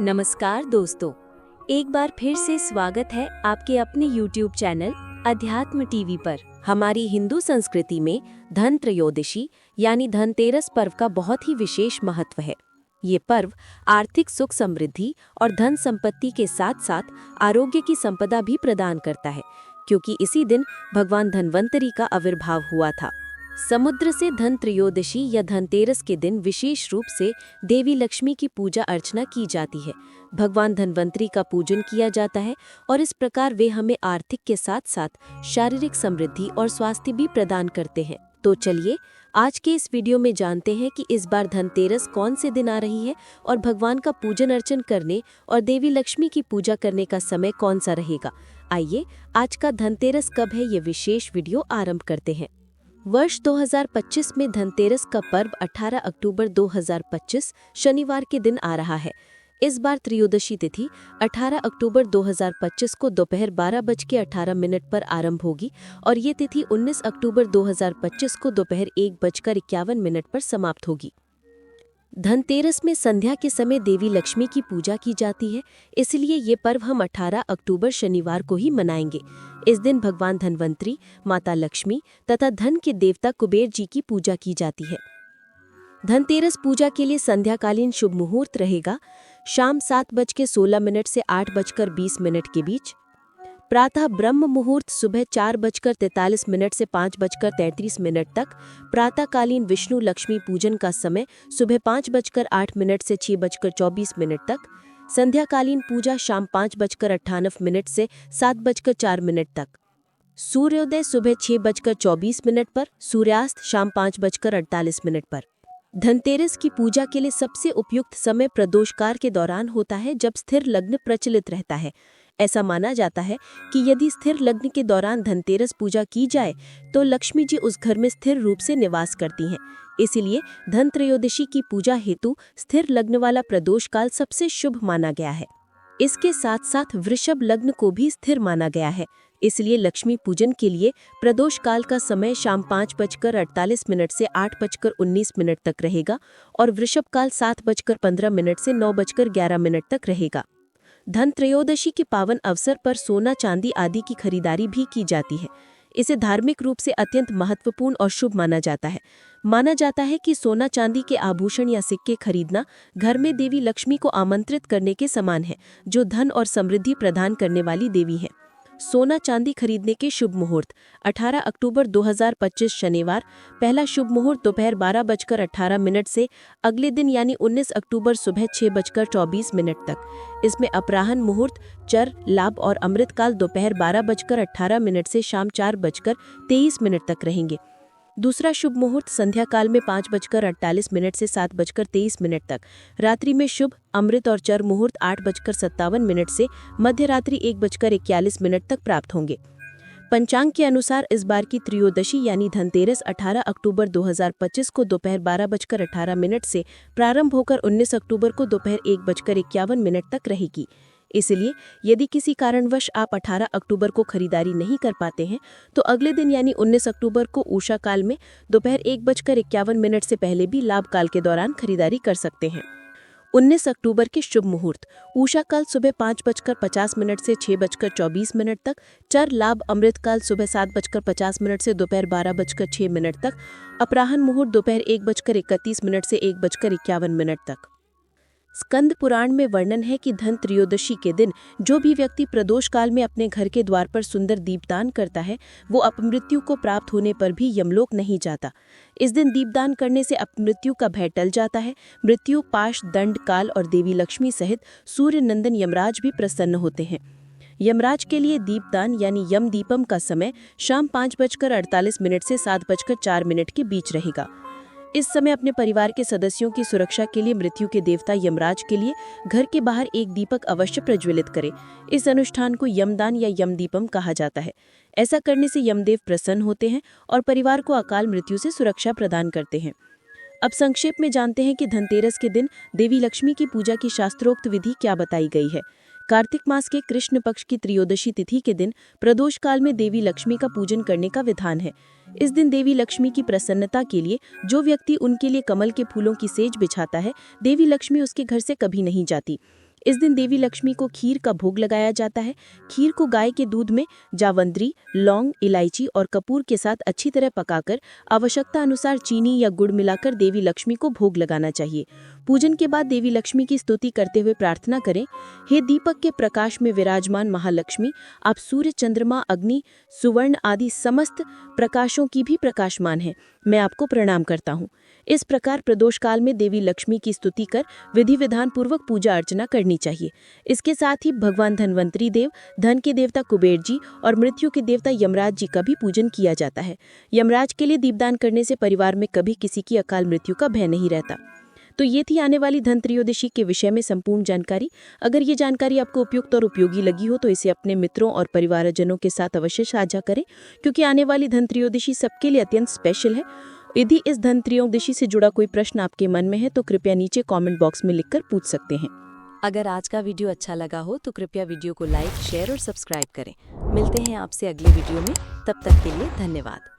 नमस्कार दोस्तों, एक बार फिर से स्वागत है आपके अपने YouTube चैनल अध्यात्म टीवी पर। हमारी हिंदू संस्कृति में धन त्रयोदशी यानी धनतेरस पर्व का बहुत ही विशेष महत्व है। ये पर्व आर्थिक सुख समृद्धि और धन संपत्ति के साथ साथ आरोग्य की संपदा भी प्रदान करता है, क्योंकि इसी दिन भगवान धन्वंतरी का आविर्भाव हुआ था। समुद्र से धन त्रयोदशी या धनतेरस के दिन विशेष रूप से देवी लक्ष्मी की पूजा अर्चना की जाती है। भगवान धन्वंतरी का पूजन किया जाता है और इस प्रकार वे हमें आर्थिक के साथ साथ शारीरिक समृद्धि और स्वास्थ्य भी प्रदान करते हैं। तो चलिए आज के इस वीडियो में जानते हैं कि इस बार धनतेरस कौन से दिन आ रही है और भगवान का पूजन अर्चन करने और देवी लक्ष्मी की पूजा करने का समय कौन सा रहेगा। आइए आज का धनतेरस कब है ये विशेष वीडियो आरंभ करते हैं। वर्ष 2025 में धनतेरस का पर्व 18 अक्टूबर 2025 शनिवार के दिन आ रहा है। इस बार त्रयोदशी तिथि 18 अक्टूबर 2025 को दोपहर 12:18 पर आरंभ होगी और ये तिथि 19 अक्टूबर 2025 को दोपहर 1:51 पर समाप्त होगी। धनतेरस में संध्या के समय देवी लक्ष्मी की पूजा की जाती है, इसलिए ये पर्व हम 18 अक्टूबर शनिवार को ही मनाएंगे। इस दिन भगवान धन्वंतरी, माता लक्ष्मी तथा धन के देवता कुबेर जी की पूजा की जाती है। धनतेरस पूजा के लिए शुभ मुहूर्त रहेगा शाम 7:16 से 8:20 के बीच। प्रातः ब्रह्म मुहूर्त सुबह 4:43 से 5:33 तक। प्रातःकालीन विष्णु लक्ष्मी पूजन का समय सुबह 5:08 से 6:24 तक। संध्याकालीन पूजा शाम 5:58 से 7:04 तक। सूर्योदय सुबह 6:24 पर, सूर्यास्त शाम 5:48 पर। धनतेरस की पूजा के लिए सबसे उपयुक्त समय प्रदोषकाल के दौरान होता है, जब स्थिर लग्न प्रचलित रहता है। ऐसा माना जाता है कि यदि स्थिर लग्न के दौरान धनतेरस पूजा की जाए तो लक्ष्मी जी उस घर में स्थिर रूप से निवास करती हैं। इसीलिए धन त्रयोदशी की पूजा हेतु स्थिर लग्न वाला प्रदोष काल सबसे शुभ माना गया है। इसके साथ साथ वृषभ लग्न को भी स्थिर माना गया है, इसलिए लक्ष्मी पूजन के लिए प्रदोष काल का समय शाम 5:48 से 8:19 तक रहेगा और वृषभ काल 7:15 से 9:11 तक रहेगा। धन त्रयोदशी के पावन अवसर पर सोना चांदी आदि की खरीदारी भी की जाती है। इसे धार्मिक रूप से अत्यंत महत्वपूर्ण और शुभ माना जाता है। माना जाता है कि सोना चांदी के आभूषण या सिक्के खरीदना घर में देवी लक्ष्मी को आमंत्रित करने के समान है, जो धन और समृद्धि प्रदान करने वाली देवी है। सोना चांदी खरीदने के शुभ मुहूर्त 18 अक्टूबर 2025 शनिवार। पहला शुभ मुहूर्त दोपहर 12:18 से अगले दिन यानी 19 अक्टूबर सुबह 6:24 तक। इसमें अपराह्न मुहूर्त, चर, लाभ और अमृतकाल दोपहर 12:18 से शाम 4:23 तक रहेंगे। दूसरा शुभ मुहूर्त संध्या काल में 5:48 से 7:23 तक। रात्रि में शुभ, अमृत और चर मुहूर्त 8:57 से मध्य रात्रि 1:41 तक प्राप्त होंगे। पंचांग के अनुसार इस बार की त्रयोदशी यानी धनतेरस 18 अक्टूबर 2025 को दोपहर 12:18 से प्रारंभ होकर 19 अक्टूबर को दोपहर 1:51 तक रहेगी। इसलिए यदि किसी कारणवश आप 18 अक्टूबर को खरीदारी नहीं कर पाते हैं तो अगले दिन यानी 19 अक्टूबर को उषा काल में दोपहर 1:51 से पहले भी लाभ काल के दौरान खरीदारी कर सकते हैं। 19 अक्टूबर के शुभ मुहूर्त उषा काल सुबह 5:50 से 6:24 तक। चर, लाभ, अमृत काल सुबह 7:50 से दोपहर 12:06 तक। अपराह्न मुहूर्त दोपहर 1:31 से 1:51 तक। स्कंद पुराण में वर्णन है कि धन त्रयोदशी के दिन जो भी व्यक्ति प्रदोष काल में अपने घर के द्वार पर सुंदर दीपदान करता है वो अपमृत्यु को प्राप्त होने पर भी यमलोक नहीं जाता। इस दिन दीपदान करने से अपमृत्यु का भय टल जाता है। मृत्यु, पाश, दंड, काल और देवी लक्ष्मी सहित सूर्य नंदन यमराज भी प्रसन्न होते हैं। यमराज के लिए दीपदान यानी यम दीपम का समय शाम 5:48 से 7:04 के बीच रहेगा। इस समय अपने परिवार के सदस्यों की सुरक्षा के लिए मृत्यु के देवता यमराज के लिए घर के बाहर एक दीपक अवश्य प्रज्वलित करें। इस अनुष्ठान को यमदान या यमदीपम कहा जाता है। ऐसा करने से यमदेव प्रसन्न होते हैं और परिवार को अकाल मृत्यु से सुरक्षा प्रदान करते हैं। अब संक्षेप में जानते हैं कि धनतेरस के दिन देवी लक्ष्मी की पूजा की शास्त्रोक्त विधि क्या बताई गई है। कार्तिक मास के कृष्ण पक्ष की त्रयोदशी तिथि के दिन प्रदोष काल में देवी लक्ष्मी का पूजन करने का विधान है। इस दिन देवी लक्ष्मी की प्रसन्नता के लिए जो व्यक्ति उनके लिए कमल के फूलों की सेज बिछाता है, देवी लक्ष्मी उसके घर से कभी नहीं जाती। इस दिन देवी लक्ष्मी को खीर का भोग लगाया जाता है। खीर को गाय के दूध में जावंत्री, लौंग, इलायची और कपूर के साथ अच्छी तरह पकाकर आवश्यकता अनुसार चीनी या गुड़ मिलाकर देवी लक्ष्मी को भोग लगाना चाहिए। पूजन के बाद देवी लक्ष्मी की स्तुति करते हुए प्रार्थना करें, हे दीपक के प्रकाश में विराजमान महालक्ष्मी, आप सूर्य, चंद्रमा, अग्नि, सुवर्ण आदि समस्त प्रकाशों की भी प्रकाशमान हैं। मैं आपको प्रणाम करता हूँ। इस प्रकार प्रदोष काल में देवी लक्ष्मी की स्तुति कर विधि विधान पूर्वक पूजा अर्चना करनी चाहिए। इसके साथ ही भगवान धन्वंतरी देव, धन के देवता कुबेर जी और मृत्यु के देवता यमराज जी का भी पूजन किया जाता है। यमराज के लिए दीपदान करने से परिवार में कभी किसी की अकाल मृत्यु का भय नहीं रहता। तो ये थी आने वाली धन त्रयोदशी के विषय में संपूर्ण जानकारी। अगर ये जानकारी आपको उपयुक्त और उपयोगी लगी हो तो इसे अपने मित्रों और परिवारजनों के साथ अवश्य साझा करें, क्योंकि आने वाली धन त्रयोदशी सबके लिए अत्यंत स्पेशल है। यदि इस धन त्रयोदशी से जुड़ा कोई प्रश्न आपके मन में है तो कृपया नीचे कमेंट बॉक्स में लिखकर पूछ सकते हैं। अगर आज का वीडियो अच्छा लगा हो तो कृपया वीडियो को लाइक, शेयर और सब्सक्राइब करें। मिलते हैं आपसे अगले वीडियो में, तब तक के लिए धन्यवाद।